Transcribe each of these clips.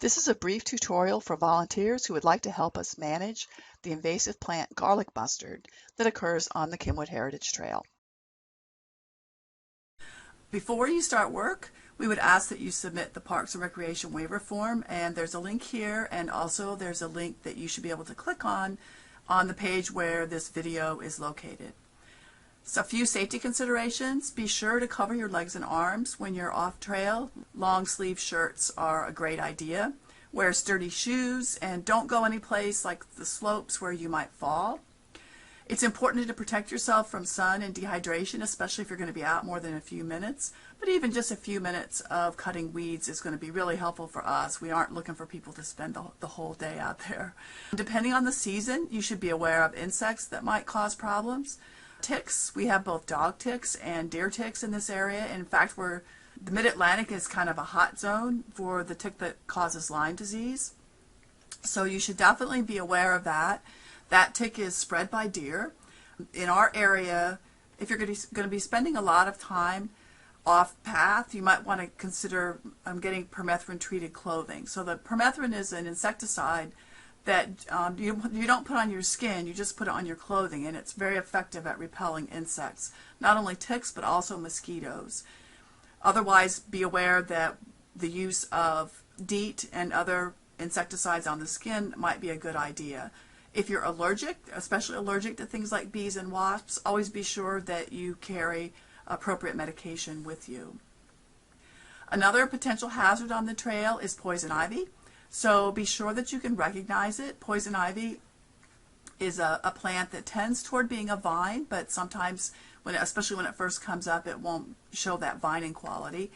This is a brief tutorial for volunteers who would like to help us manage the invasive plant garlic mustard that occurs on the Cynwyd Heritage Trail. Before you start work, we would ask that you submit the Parks and Recreation waiver form, and there's a link here, and also there's a link that you should be able to click on the page where this video is located. So a few safety considerations: be sure to cover your legs and arms when you're off trail. Long sleeve shirts are a great idea. Wear sturdy shoes and don't go any place like the slopes where you might fall. It's important to protect yourself from sun and dehydration, especially if you're going to be out more than a few minutes. But even just a few minutes of cutting weeds is going to be really helpful for us. We aren't looking for people to spend the whole day out there. Depending on the season, you should be aware of insects that might cause problems. Ticks, we have both dog ticks and deer ticks in this area. In fact, the Mid-Atlantic is kind of a hot zone for the tick that causes Lyme disease. So you should definitely be aware of that. That tick is spread by deer. In our area, if you're going to be spending a lot of time off path, you might want to consider getting permethrin treated clothing. So the permethrin is an insecticide that you don't put on your skin, you just put it on your clothing, and it's very effective at repelling insects, not only ticks but also mosquitoes. Otherwise, be aware that the use of DEET and other insecticides on the skin might be a good idea. If you're allergic, especially allergic to things like bees and wasps, always be sure that you carry appropriate medication with you. Another potential hazard on the trail is poison ivy. So be sure that you can recognize it. Poison ivy is a plant that tends toward being a vine, but sometimes, especially when it first comes up, it won't show that vining quality.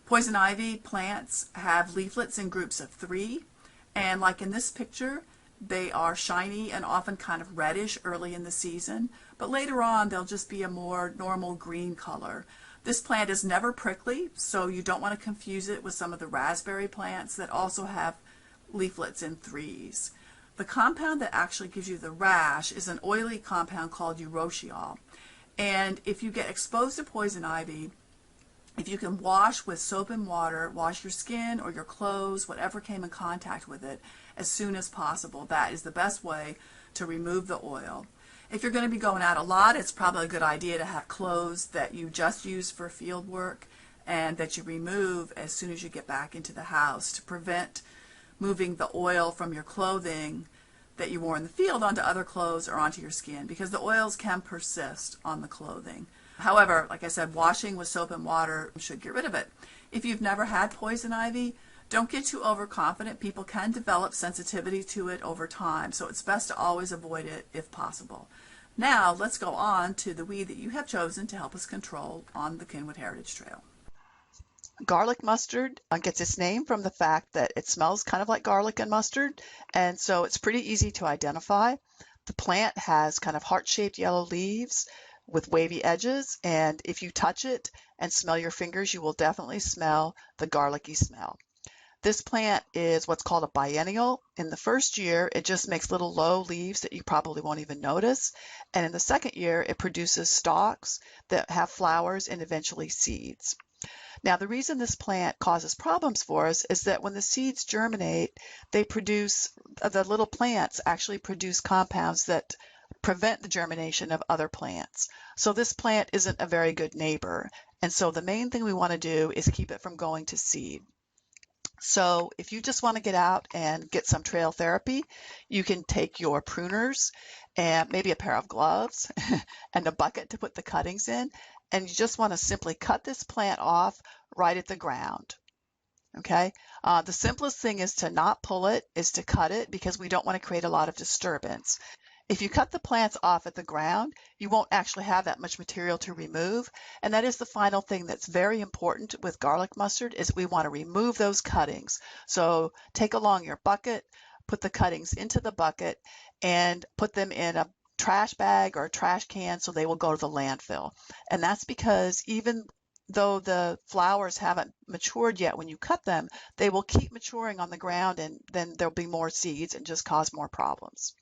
Poison ivy plants have leaflets in groups of 3, and like in this picture, they are shiny and often kind of reddish early in the season, but later on they'll just be a more normal green color. This plant is never prickly, so you don't want to confuse it with some of the raspberry plants that also have leaflets in 3s. The compound that actually gives you the rash is an oily compound called urushiol. And if you get exposed to poison ivy, if you can wash with soap and water, wash your skin or your clothes, whatever came in contact with it, as soon as possible. That is the best way to remove the oil. If you're going to be going out a lot, it's probably a good idea to have clothes that you just use for field work and that you remove as soon as you get back into the house to prevent moving the oil from your clothing that you wore in the field onto other clothes or onto your skin, because the oils can persist on the clothing. However, like I said, washing with soap and water should get rid of it. If you've never had poison ivy, don't get too overconfident. People can develop sensitivity to it over time, so it's best to always avoid it if possible. Now, let's go on to the weed that you have chosen to help us control on the Cynwyd Heritage Trail. Garlic mustard gets its name from the fact that it smells kind of like garlic and mustard, and so it's pretty easy to identify. The plant has kind of heart-shaped yellow leaves with wavy edges, and if you touch it and smell your fingers, you will definitely smell the garlicky smell. This plant is what's called a biennial. In the first year, it just makes little low leaves that you probably won't even notice, and in the second year, it produces stalks that have flowers and eventually seeds. Now, the reason this plant causes problems for us is that when the seeds germinate, the little plants actually produce compounds that prevent the germination of other plants. So this plant isn't a very good neighbor. And so the main thing we want to do is keep it from going to seed. So if you just want to get out and get some trail therapy, you can take your pruners and maybe a pair of gloves and a bucket to put the cuttings in, and you just want to simply cut this plant off right at the ground. Okay, the simplest thing is to not pull it, is to cut it, because we don't want to create a lot of disturbance. If you cut the plants off at the ground, you won't actually have that much material to remove, and that is the final thing that's very important with garlic mustard, is we want to remove those cuttings. So take along your bucket, put the cuttings into the bucket, and put them in a trash bag or a trash can so they will go to the landfill. And that's because even though the flowers haven't matured yet when you cut them, they will keep maturing on the ground, and then there'll be more seeds and just cause more problems.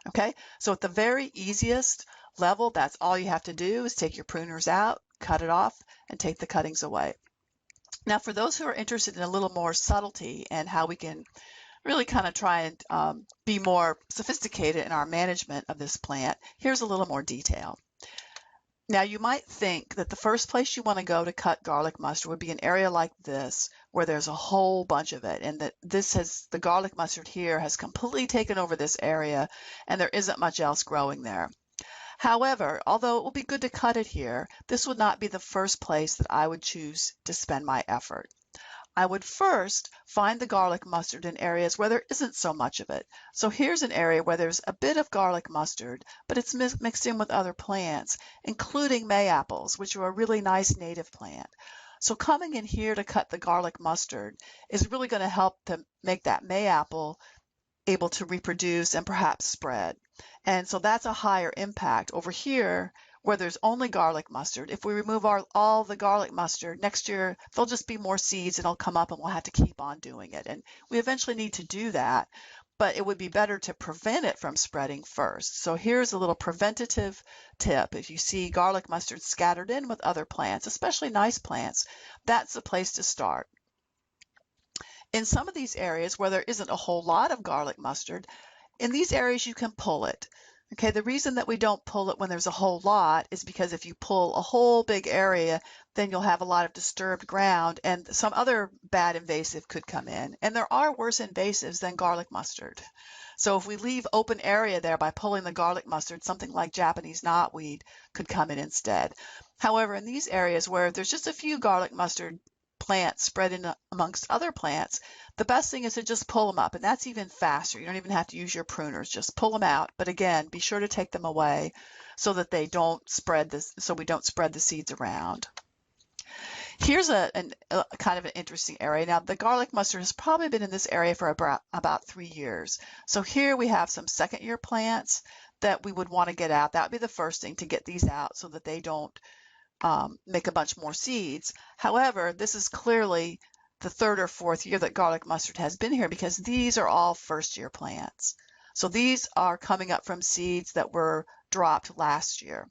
Okay, so at the very easiest level, that's all you have to do is take your pruners out, cut it off, and take the cuttings away. Now, for those who are interested in a little more subtlety and how we can really kind of try and be more sophisticated in our management of this plant, here's a little more detail. Now, you might think that the first place you want to go to cut garlic mustard would be an area like this, where there's a whole bunch of it, and that the garlic mustard here has completely taken over this area, and there isn't much else growing there. However, although it will be good to cut it here, this would not be the first place that I would choose to spend my effort. I would first find the garlic mustard in areas where there isn't so much of it. So here's an area where there's a bit of garlic mustard, but it's mixed in with other plants, including Mayapples, which are a really nice native plant. So coming in here to cut the garlic mustard is really going to help to make that Mayapple able to reproduce and perhaps spread. And so that's a higher impact. Over here, where there's only garlic mustard, if we remove all the garlic mustard, next year there'll just be more seeds and it'll come up and we'll have to keep on doing it. And we eventually need to do that, but it would be better to prevent it from spreading first. So here's a little preventative tip. If you see garlic mustard scattered in with other plants, especially nice plants, that's the place to start. In some of these areas where there isn't a whole lot of garlic mustard, in these areas you can pull it. Okay, the reason that we don't pull it when there's a whole lot is because if you pull a whole big area, then you'll have a lot of disturbed ground and some other bad invasive could come in. And there are worse invasives than garlic mustard. So if we leave open area there by pulling the garlic mustard, something like Japanese knotweed could come in instead. However, in these areas where there's just a few garlic mustard plants spread in amongst other plants, the best thing is to just pull them up, and that's even faster. You don't even have to use your pruners, just pull them out. But again, be sure to take them away so that they don't spread this, so we don't spread the seeds around. Here's a kind of an interesting area. Now, the garlic mustard has probably been in this area for about 3 years. So here we have some second-year plants that we would want to get out. That would be the first thing, to get these out so that they don't make a bunch more seeds. However, this is clearly the third or fourth year that garlic mustard has been here, because these are all first-year plants. So these are coming up from seeds that were dropped last year.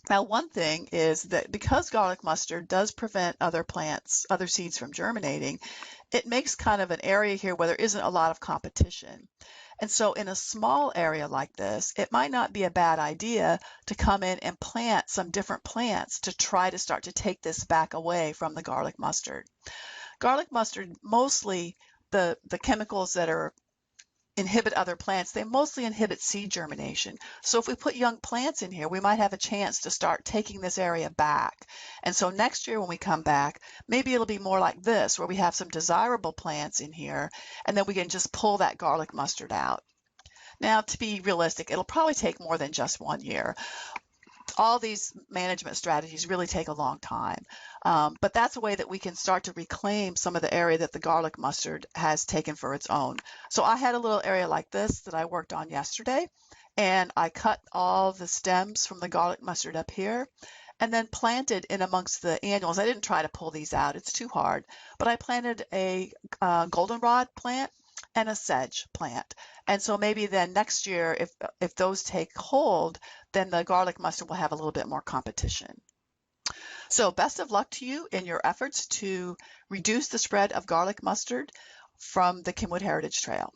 Now, one thing is that because garlic mustard does prevent other plants, other seeds from germinating, it makes kind of an area here where there isn't a lot of competition. And so in a small area like this, it might not be a bad idea to come in and plant some different plants to try to start to take this back away from the garlic mustard. Garlic mustard, mostly the chemicals that inhibit other plants, they mostly inhibit seed germination. So if we put young plants in here, we might have a chance to start taking this area back. And so next year when we come back, maybe it'll be more like this, where we have some desirable plants in here, and then we can just pull that garlic mustard out. Now, to be realistic, it'll probably take more than just 1 year. All these management strategies really take a long time, but that's a way that we can start to reclaim some of the area that the garlic mustard has taken for its own. So I had a little area like this that I worked on yesterday, and I cut all the stems from the garlic mustard up here and then planted in amongst the annuals. I didn't try to pull these out, it's too hard, but I planted a goldenrod plant and a sedge plant. And so maybe then next year, if those take hold, then the garlic mustard will have a little bit more competition. So best of luck to you in your efforts to reduce the spread of garlic mustard from the Cynwyd Heritage Trail.